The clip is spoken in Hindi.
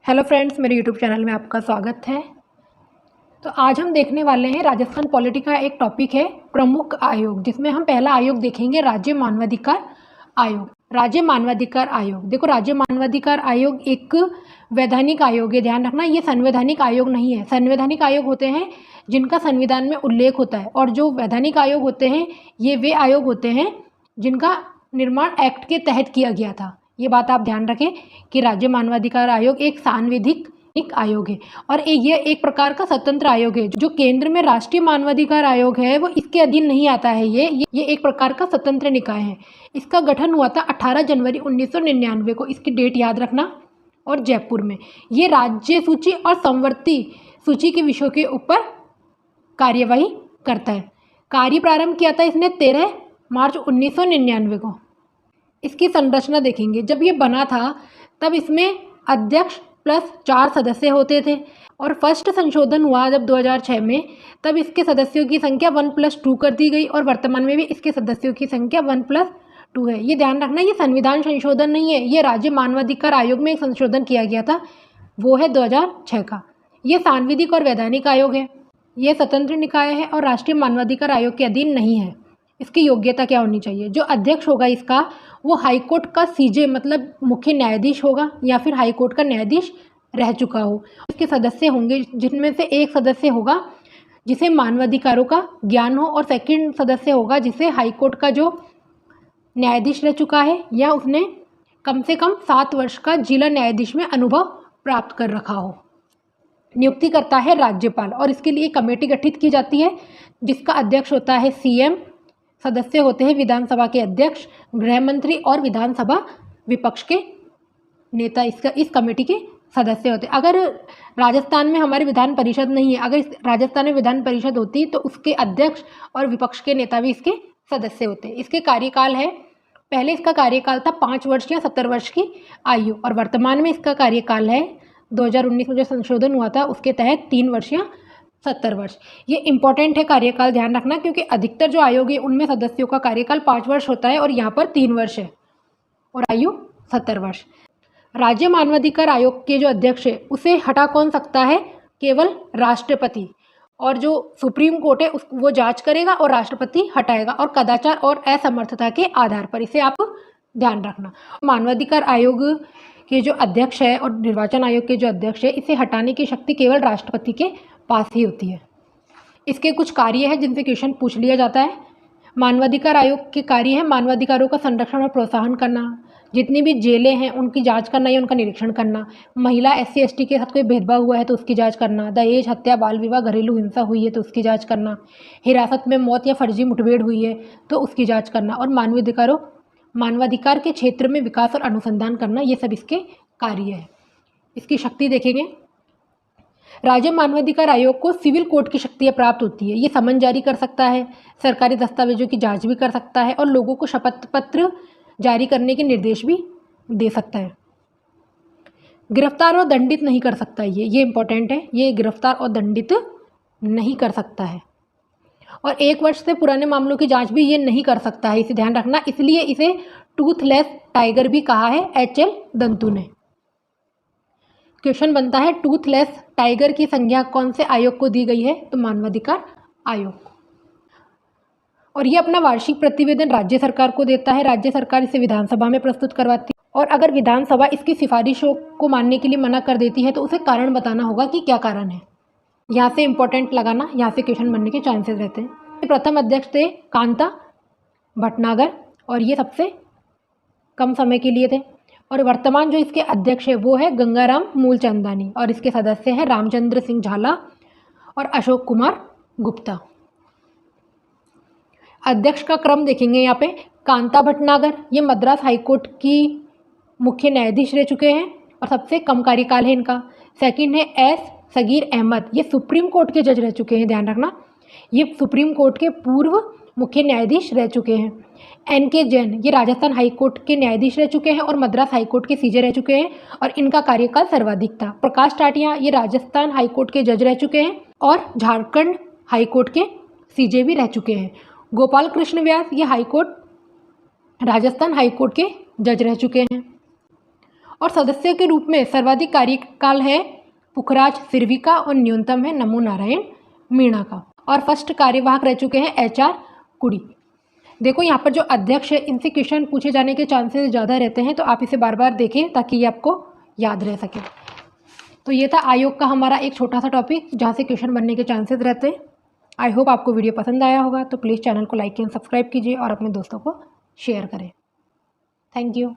हेलो फ्रेंड्स, मेरे यूट्यूब चैनल में आपका स्वागत है। तो आज हम देखने वाले हैं राजस्थान पॉलिटी का एक टॉपिक है प्रमुख आयोग, जिसमें हम पहला आयोग देखेंगे राज्य मानवाधिकार आयोग। राज्य मानवाधिकार आयोग, देखो राज्य मानवाधिकार आयोग एक वैधानिक आयोग है, ध्यान रखना ये संवैधानिक आयोग नहीं है। संवैधानिक आयोग होते हैं जिनका संविधान में उल्लेख होता है, और जो वैधानिक आयोग होते हैं ये वे आयोग होते हैं जिनका निर्माण एक्ट के तहत किया गया था। ये बात आप ध्यान रखें कि राज्य मानवाधिकार आयोग एक सांविधिक आयोग है और ये एक प्रकार का स्वतंत्र आयोग है। जो केंद्र में राष्ट्रीय मानवाधिकार आयोग है वो इसके अधीन नहीं आता है। ये एक प्रकार का स्वतंत्र निकाय है। इसका गठन हुआ था 18 जनवरी 1999 को, इसकी डेट याद रखना, और जयपुर में। ये राज्य सूची और संवर्ती सूची के विषयों के ऊपर कार्यवाही करता है। कार्य प्रारंभ किया था इसने 13 मार्च 1999 को। इसकी संरचना देखेंगे, जब ये बना था तब इसमें अध्यक्ष प्लस 4 सदस्य होते थे, और फर्स्ट संशोधन हुआ जब 2006 में, तब इसके सदस्यों की संख्या 1+2 कर दी गई, और वर्तमान में भी इसके सदस्यों की संख्या 1+2 है। ये ध्यान रखना, ये संविधान संशोधन नहीं है, ये राज्य मानवाधिकार आयोग में एक संशोधन किया गया था, वो है 2006 का। ये सांविधिक और वैधानिक आयोग है, ये स्वतंत्र निकाय है और राष्ट्रीय मानवाधिकार आयोग के अधीन नहीं है। इसकी योग्यता क्या होनी चाहिए? जो अध्यक्ष होगा इसका वो हाईकोर्ट का सीजे मतलब मुख्य न्यायाधीश होगा, या फिर हाईकोर्ट का न्यायाधीश रह चुका हो। इसके सदस्य होंगे जिनमें से एक सदस्य होगा जिसे मानवाधिकारों का ज्ञान हो, और सेकंड सदस्य होगा जिसे हाईकोर्ट का जो न्यायाधीश रह चुका है या उसने कम से कम 7 वर्ष का जिला न्यायाधीश में अनुभव प्राप्त कर रखा हो। नियुक्ति करता है राज्यपाल, और इसके लिए कमेटी गठित की जाती है जिसका अध्यक्ष होता है सीएम। सदस्य होते हैं विधानसभा के अध्यक्ष, गृह मंत्री और विधानसभा विपक्ष के नेता इस कमेटी के सदस्य होते हैं। अगर राजस्थान में हमारी विधान परिषद नहीं है, अगर राजस्थान में विधान परिषद होती तो उसके अध्यक्ष और विपक्ष के नेता भी इसके सदस्य होते हैं। इसके कार्यकाल है, पहले इसका कार्यकाल था 5 वर्ष या 70 वर्ष की आयु, और वर्तमान में इसका कार्यकाल है 2019 में जो संशोधन हुआ था उसके तहत 3 वर्ष या 70 वर्ष। ये इंपॉर्टेंट है कार्यकाल, ध्यान रखना, क्योंकि अधिकतर जो आयोग है उनमें सदस्यों का कार्यकाल 5 वर्ष होता है और यहाँ पर 3 वर्ष है, और आयु 70 वर्ष। राज्य मानवाधिकार आयोग के जो अध्यक्ष है उसे हटा कौन सकता है? केवल राष्ट्रपति, और जो सुप्रीम कोर्ट है वो जांच करेगा और राष्ट्रपति हटाएगा, और कदाचार और असमर्थता के आधार पर। इसे आप ध्यान रखना। मानवाधिकार आयोग के जो अध्यक्ष है और निर्वाचन आयोग के जो अध्यक्ष है, इसे हटाने की शक्ति केवल राष्ट्रपति के पास ही होती है। इसके कुछ कार्य है जिनसे क्वेश्चन पूछ लिया जाता है। मानवाधिकार आयोग के कार्य है मानवाधिकारों का संरक्षण और प्रोत्साहन करना, जितनी भी जेलें हैं उनकी जांच करना या उनका निरीक्षण करना, महिला SC ST के साथ कोई भेदभाव हुआ है तो उसकी जांच करना, दहेज, हत्या, बाल विवाह, घरेलू हिंसा हुई है तो उसकी जांच करना, हिरासत में मौत या फर्जी मुठभेड़ हुई है तो उसकी जांच करना, और मानवाधिकार के क्षेत्र में विकास और अनुसंधान करना, ये सब इसके कार्य है। इसकी शक्ति देखेंगे, राज्य मानवाधिकार आयोग को सिविल कोर्ट की शक्तियाँ प्राप्त होती है। ये समन जारी कर सकता है, सरकारी दस्तावेजों की जांच भी कर सकता है, और लोगों को शपथ पत्र जारी करने के निर्देश भी दे सकता है। गिरफ्तार और दंडित नहीं कर सकता, ये इंपॉर्टेंट है, ये गिरफ्तार और दंडित नहीं कर सकता है, और 1 वर्ष से पुराने मामलों की जांच भी ये नहीं कर सकता है, इसे ध्यान रखना। इसलिए इसे टूथलेस टाइगर भी कहा है HL दंतु ने। क्वेश्चन बनता है, टूथलेस टाइगर की संज्ञा कौन से आयोग को दी गई है? तो मानवाधिकार आयोग को। और ये अपना वार्षिक प्रतिवेदन राज्य सरकार को देता है। राज्य सरकार इसे विधानसभा में प्रस्तुत करवाती है, और अगर विधानसभा इसकी सिफारिशों को मानने के लिए मना कर देती है तो उसे कारण बताना होगा कि क्या कारण है। यहाँ से इंपॉर्टेंट लगाना, यहाँ से क्वेश्चन बनने के चांसेस रहते हैं। प्रथम अध्यक्ष थे कांता भटनागर, और ये सबसे कम समय के लिए थे, और वर्तमान जो इसके अध्यक्ष है वो है गंगाराम मूलचंदानी, और इसके सदस्य हैं रामचंद्र सिंह झाला और अशोक कुमार गुप्ता। अध्यक्ष का क्रम देखेंगे यहाँ पे, कांता भटनागर ये मद्रास हाईकोर्ट की मुख्य न्यायाधीश रह चुके हैं और सबसे कम कार्यकाल है इनका। सेकंड है S सगीर अहमद, ये सुप्रीम कोर्ट के जज रह चुके हैं, ध्यान रखना, ये सुप्रीम कोर्ट के पूर्व मुख्य न्यायाधीश रह चुके हैं। NK जैन ये राजस्थान हाईकोर्ट के न्यायाधीश रह चुके हैं और मद्रास हाईकोर्ट के सीजे रह चुके हैं, और इनका कार्यकाल सर्वाधिक था। प्रकाश टाटिया ये राजस्थान हाईकोर्ट के जज रह चुके हैं और झारखंड हाईकोर्ट के सीजे भी रह चुके हैं। गोपाल कृष्ण व्यास ये राजस्थान हाईकोर्ट के जज रह चुके हैं, और सदस्य के रूप में सर्वाधिक कार्यकाल है पुखराज सिरवी का और न्यूनतम है नमो नारायण मीणा का। और फर्स्ट कार्यवाहक रह चुके हैं HR कुड़ी। देखो यहाँ पर जो अध्यक्ष है इनसे क्वेश्चन पूछे जाने के चांसेस ज़्यादा रहते हैं, तो आप इसे बार बार देखें ताकि ये आपको याद रह सके। तो ये था आयोग का हमारा एक छोटा सा टॉपिक जहाँ से क्वेश्चन बनने के चांसेस रहते हैं। आई होप आपको वीडियो पसंद आया होगा, तो प्लीज़ चैनल को लाइक एंड सब्सक्राइब कीजिए और अपने दोस्तों को शेयर करें। Thank you.